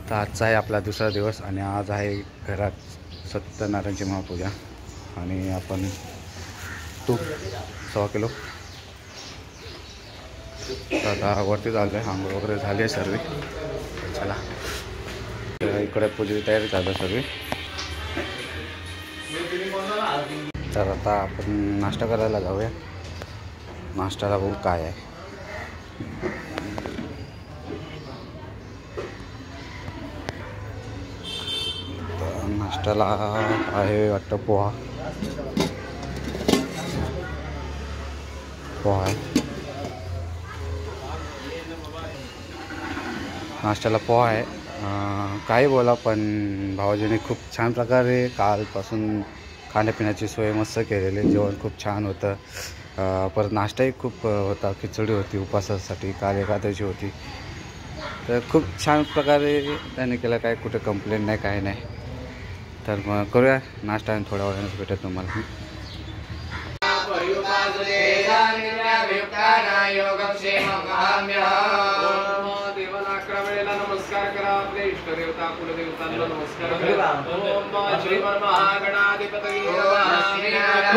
तर आजचा आहे आपला दुसरा दिवस आणि आज आहे घरात सत्यनारायणची महापूजा आणि आपण तूप 100 किलो आता वरती चाललो आहे. आंघोळ वगैरे झाली आहे सर्व. चला इकडे पूजेची तयारी चालू आहे सर्व. तर आता आपण नाश्ता करायला जाऊया. नाश्त्याला बघू काय आहे. नाश्त्याला आहे वाटतं पोहा आहे. नाश्त्याला पोहा आहे. काही बोला पण भाऊजीने खूप छान प्रकारे कालपासून खाण्यापिण्याची सोय मस्त केलेली. जेवण खूप छान होतं. परत नाश्ताही खूप होता. खिचडी होती उपासासाठी. काल एकादशी होती. तर खूप छान प्रकारे त्याने केलं. काय कुठे कंप्लेंट नाही काय नाही. तर मग करूया नाश्ता आणि थोड्या वेळाने भेटत तुम्हाला. नमस्कार करा. आपले इष्टदेवता कुलदेवतांना नमस्कार करा. ओम श्री महागणाधिपतये ओम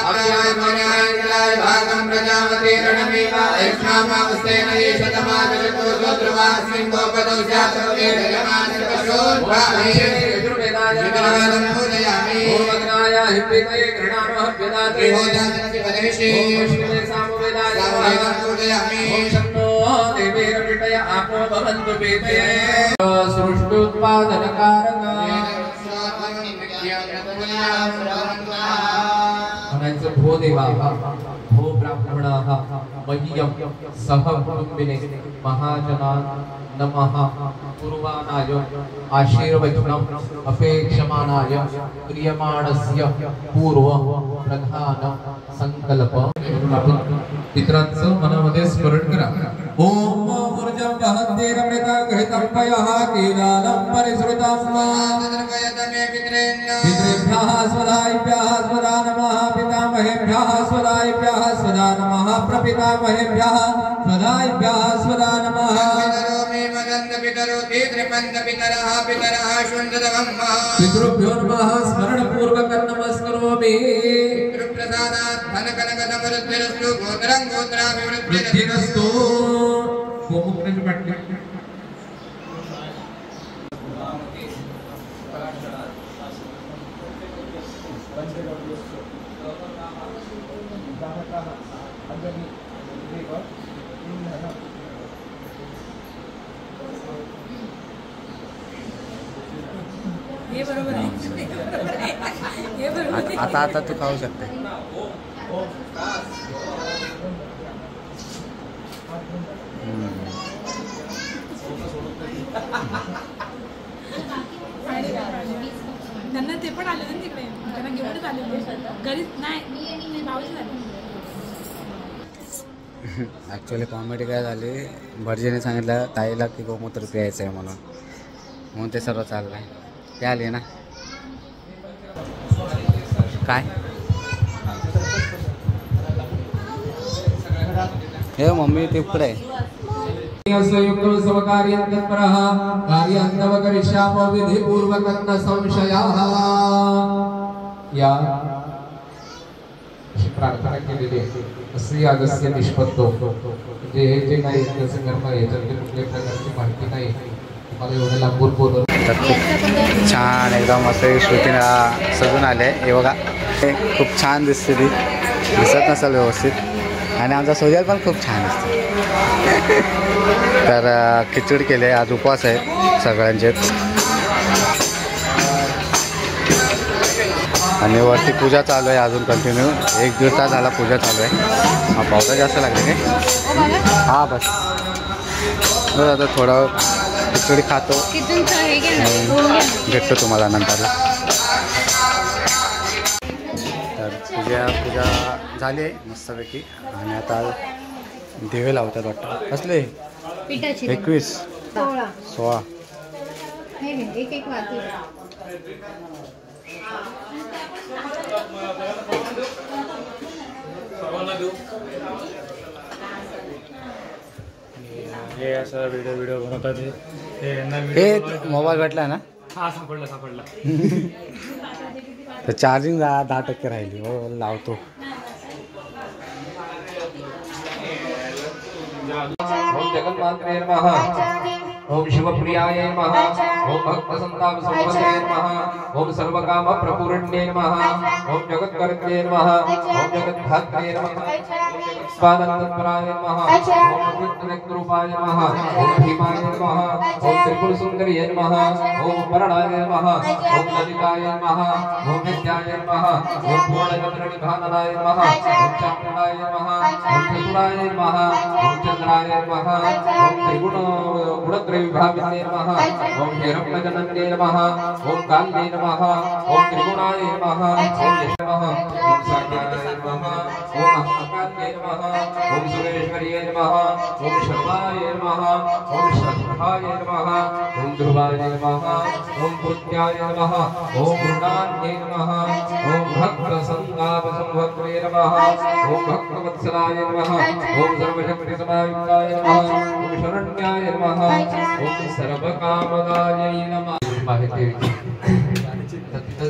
आर्याय मन्याय भागं प्रजापति रणमेव एक्ष्णामावस्तेन येषतमादशतो सोत्रवास्मिन् गोपदौ स्यात्तवे जयमान पशोद्भावे यजुर्वेदाय वेदं पूजयामि ॐ अग्नाय हिप्पितये गृह्णामः वेदाते होदानस्य पदेशे ओम सामवेदाय वेदं पूजयामि ॐ शन्नो देवीर्विटय आपो भवन्तु पीतये सृष्टोत्पादनकारक भो देवा भो ब्राह्मणाः मह्यं सह कुटुम्बिने महाजनान् नमः कुर्वाणाय आशीर्वचनम् अपेक्षमाणाय क्रियमाणस्य पूर्व प्रधान संकल्प पितरांचं मनामध्ये स्मरण करा। ओम ऊर्जं वहत्येरमृता गृहीतं पयः कीलालं परिसृतं पितृभ्यः स्वदायिभ्यः स्वदा नमः पितामहेभ्यः स्वदायिभ्यः स्वदा नमः प्रपितामहेभ्यः स्वदायिभ्यः स्वदा नमः पितृभ्यो नमः स्मरण पूर्वक नमस्करोमि पितृप्रसादात् धनकनक समृद्धिरस्तु गोत्रं गोत्राभिवृद्धिरस्तु गोमुखने पटले हे बरोबर आहे हे बरोबर आहे आता आता तू खाऊ शकते त्यांना ते पण आले ना तिकडे त्यांना घेऊनच आले घरी नाही भाऊजी झाले ॲक्च्युली कॉमेडी काय झाली भटजीने सांगितलं ताईला की गोमूत्र प्यायचं आहे म्हणून ते सर्व चाललं आहे ते आले ना काय हे मम्मी तिकडे संयुक्तं स्वकार्यं तत्परः कार्यं तव करिष्यामो विधिपूर्वकं न संशयः या प्रार्थना केलेली असे अगस्त्य निष्पत्तो म्हणजे हे जे काही कर्म आहे त्याच्यामध्ये कुठल्या प्रकारची माहिती नाही मला एवढं लांबून बोलवलं तर खूप छान एकदम मस्त श्रुतीला सजून आले हे बघा खूप छान दिसते ती दिसत नसेल व्यवस्थित आणि आमचा सोजल पण खूप छान दिसतो तर खिचडी केले आज उपवास आहे सगळ्यांचे आणि वरती पूजा चालू आहे अजून कंटिन्यू 1-1.5 तास झाला पूजा चालू आहे हा पावसा जास्त लागले काय हा बस आता थोडं खिचडी खातो भेटतो तुम्हाला नंतरला तर पूजा झाली आहे मस्तपैकी आणि आता दिवे लावतात वाटतं कसले 21 16 हे असं व्हिडिओ बनवतात हे मोबाईल भेटला ना हा सापडला तर चार्जिंग 10% राहिली हो लावतो ओम जगन्मात्रे नमः ओम शिवप्रियाय नमः ओम भक्तसंताप संपदे नमः ओम सर्वकाम प्रपूरण्ये नमः ओम जगत्कर्त्रे नमः ओम जगद्धात्रे नमः स्वानंदपराय नमः ओम अद्वैतरूपाय नमः ओम भीमाय नमः ओम त्रिपुर सुंदरिये नमः ओम वरणाय नमः ओम ललिताय नमः ओम विद्याय नमः ओम पूर्णचंद्रनिधानाय नमः ओम चामुंडाय नमः ओम चतुराय नमः ओम चंद्राय नमः ओम त्रिगुण गुणत्रयविभाविने नमः ओम हिरण्यजनन्ये नमः ओम काल्ये नमः ओम त्रिगुणाय नमः ओम नमः ओम सर्वाय नमः ओम अहंकार्ये नमः ओम सुरेश्वर्ये नमः ओम शर्वाय नमः ओम श्रद्धाय नमः ओम ध्रुवाय नमः ओम पुण्याय नमः ओम मृणान्ये नमः ओम भक्त संगाप संवत्रे नमः ओम भक्तवत्सलाय नमः ओम सर्वशक्ति समायुक्ताय नमः ओम शरण्याय नमः ओम सर्वकामदाय नमः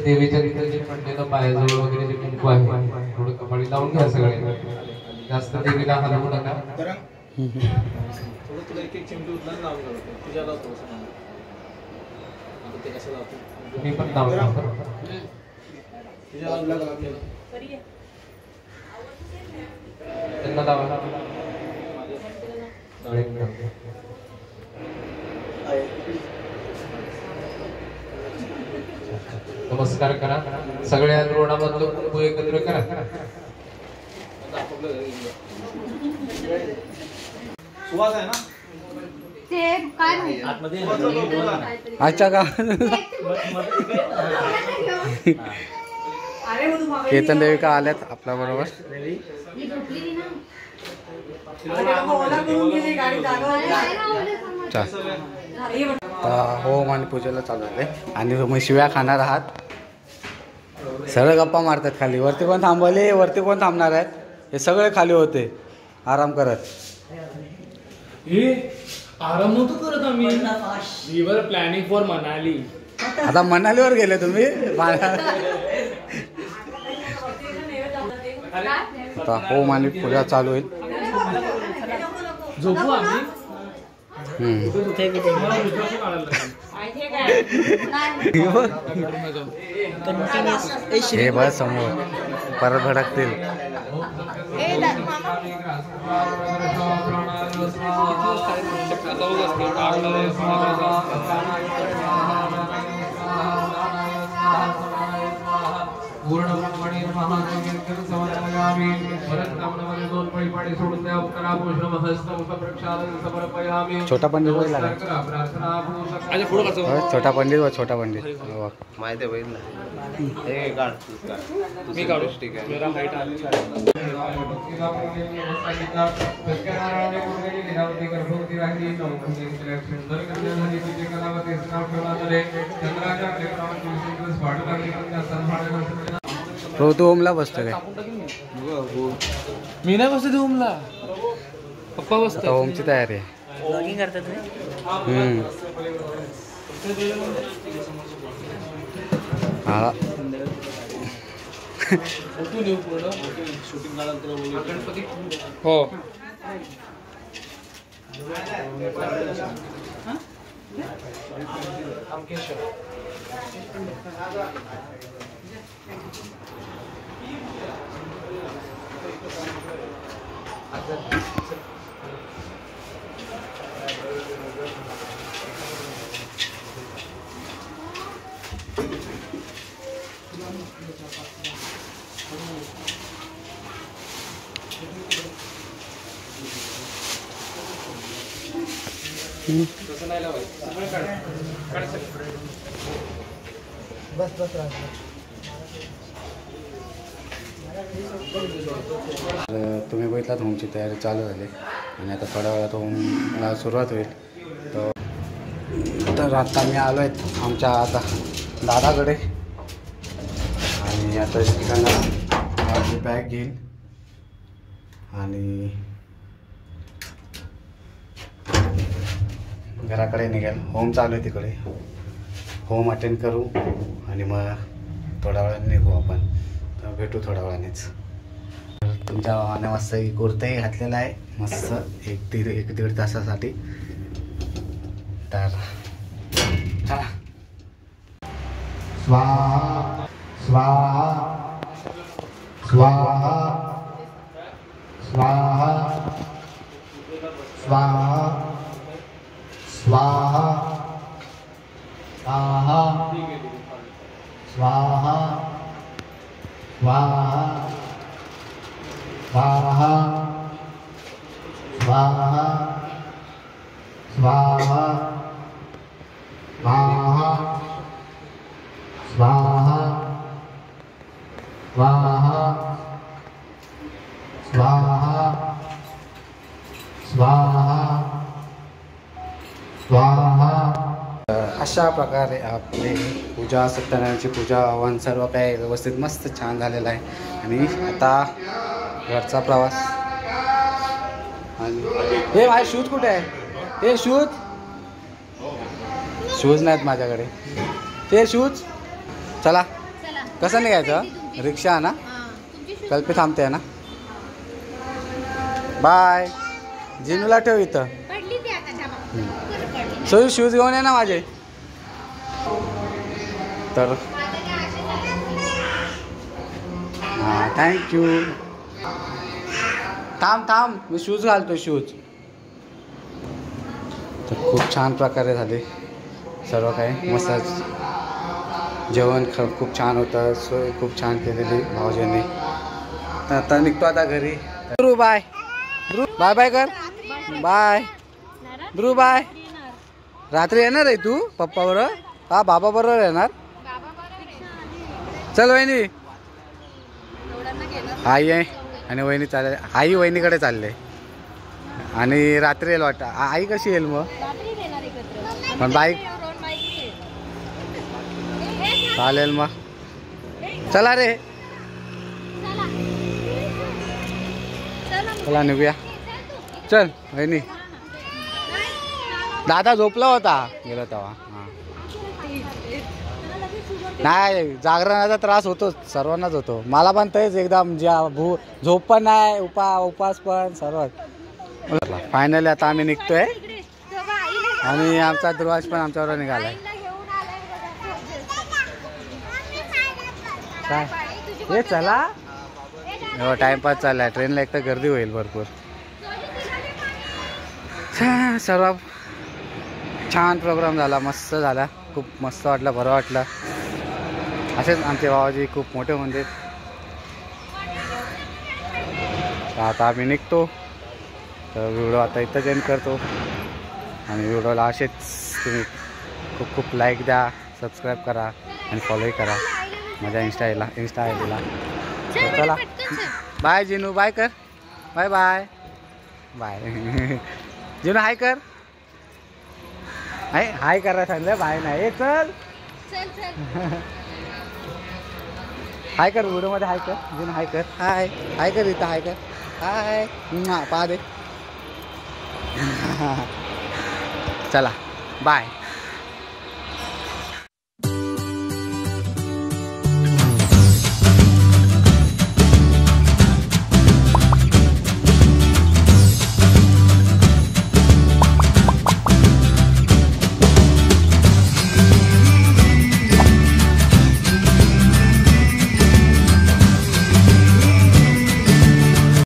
देवीच्या तिथं जे पडलेलं पायाजवळ वगैरे जे कुंकू आहे थोडं कपाळ लावून घ्या सगळे. जास्त देवीला हलवू नका. मी पण लावतो. त्यांना लावा. नमस्कार करा. सगळ्या रोडामधलं कुंकू एकत्र करा. सुवास आहे ना ते काय माहिती अच्छा का केतन देविका आल्यात आपल्या बरोबर. होम आणि पूजेला चालू आहे आणि तुम्ही शिव्या खाणार आहात. सगळे गप्पा मारतात खाली. वरती कोण थांबवले, वरती कोण थांबणार आहेत, हे सगळे खाली होते आराम करत. आराम नव्हतो करत आम्ही. We were planning for Manali. आता मनालीवर गेले तुम्ही. आता होम आणि पूजा चालू होईल. झोपू आम्ही. हे बस समोर परत भडकतील. पूर्णपणे महादेव समर्पयामि. परंतमनमध्ये दोन पळीपाडी सोडून द्या. उत्तराभूषण हस्तम प्रक्षालन समर्पयामि. छोटा पंडित होईल ना. प्रार्थना छोटा पंडित व छोटा पंडित माहिती आहे बघितलं. हे काढ मी काढू. ठीक आहे. मेरा हाईट आहे. तू होमला बसतो काय? मी नाही बसतो होमला. पप्पा बसतो. होमची तयारी आहे. ब्लॉगिंग करतात तुम्ही? हा हो. तुम्ही बघितलात होमची तयारी चालू झाली आणि आता थोड्या वेळात होमला सुरुवात होईल. तर आता मी आलो आहे आमच्या आता दादाकडे आणि आता माझी बॅग घेईन आणि घराकडे निघेल. होम चालू आहे तिकडे. होम अटेंड करू आणि मग थोड्या वेळाने निघू आपण. तर भेटू थोड्या वेळानेच. तुमच्या भावाने मस्त कुर्ताही घातलेला आहे मस्त एक दीड तासासाठी. तर चला. स्वाहा स्वाहा स्वाहा स्वाहा स्वाहा स्वाहा स्वाहा स्वाहा स्वाहा स्वाहा स्वाहा स्वाहा स्वाहा स्वाहा स्वाहा स्वाहा स्वाहा स्वाहा. अशा प्रकारे आपली पूजा सत्यनारायणची पूजा हवन सर्व काही व्यवस्थित मस्त छान झालेलं आहे. आणि आता घरचा प्रवास. आणि हे माझे शूज कुठे आहे? हे शूज नाहीत माझ्याकडे. ते शूज. चला कसं निघायचं? रिक्षा ना. कल्पी थांबते ना. बाय. जिनूला ठेव इथं. सोयू शूज घेऊन ये ना माझे. तर हां थँक्यू. थांब मी शूज घालतो शूज. तर खूप छान प्रकारे झाले सर्व काही. मसाज जेवण खूप छान होतं. सोय खूप छान केलेली भाऊजींनी. आता निघतो आता घरी. ध्रुव बाय. बाय बाय कर. बाय ध्रुव बाय. रात्री येणार आहे तू पप्पा बरोबर? हा बाबा बरोबर येणार. चल वहिनी. आई आहे आणि वहिनी चालले. आई वहिनीकडे चालले आणि रात्री येईल वाटतं. आई कशी येईल मग? पण बाईक चालेल मग. चला रे. चला निघूया. चल वहिनी. दादा झोपला होता गेलो तेव्हा. हां नाही जागरणाचा त्रास होतोच सर्वांनाच होतो. मला पण तेच एकदम झोप पण नाही उपास पण सर्व. फायनली आता आम्ही निघतोय आणि आमचा ध्रुवाश पण आमच्याबरोबर निघालाय. काय हे चला हो टाइमपास चाललाय. ट्रेनला एक तर गर्दी होईल भरपूर. सर्व छान प्रोग्राम झाला. मस्त झाला. खूप मस्त वाटलं. बरं वाटलं. असेच आमचे बाबाजी खूप मोठे म्हणजे. आता आम्ही निघतो. तर व्हिडिओ आता इथंच एंड करतो आणि व्हिडिओला असेच तुम्ही खूप खूप लाईक द्या, सबस्क्राईब करा आणि फॉलोही करा माझ्या इंस्टा आय डीला. चला बाय जिनू. बाय कर. Bye bye bye. Jinu hi कर. हाय करा सांगितलं बाय नाही. चल हाय कर. व्हिडिओमध्ये हाय कर. जिनू हाय कर. हाय कर. इथं हाय कर. हाय पहा दे. चला बाय.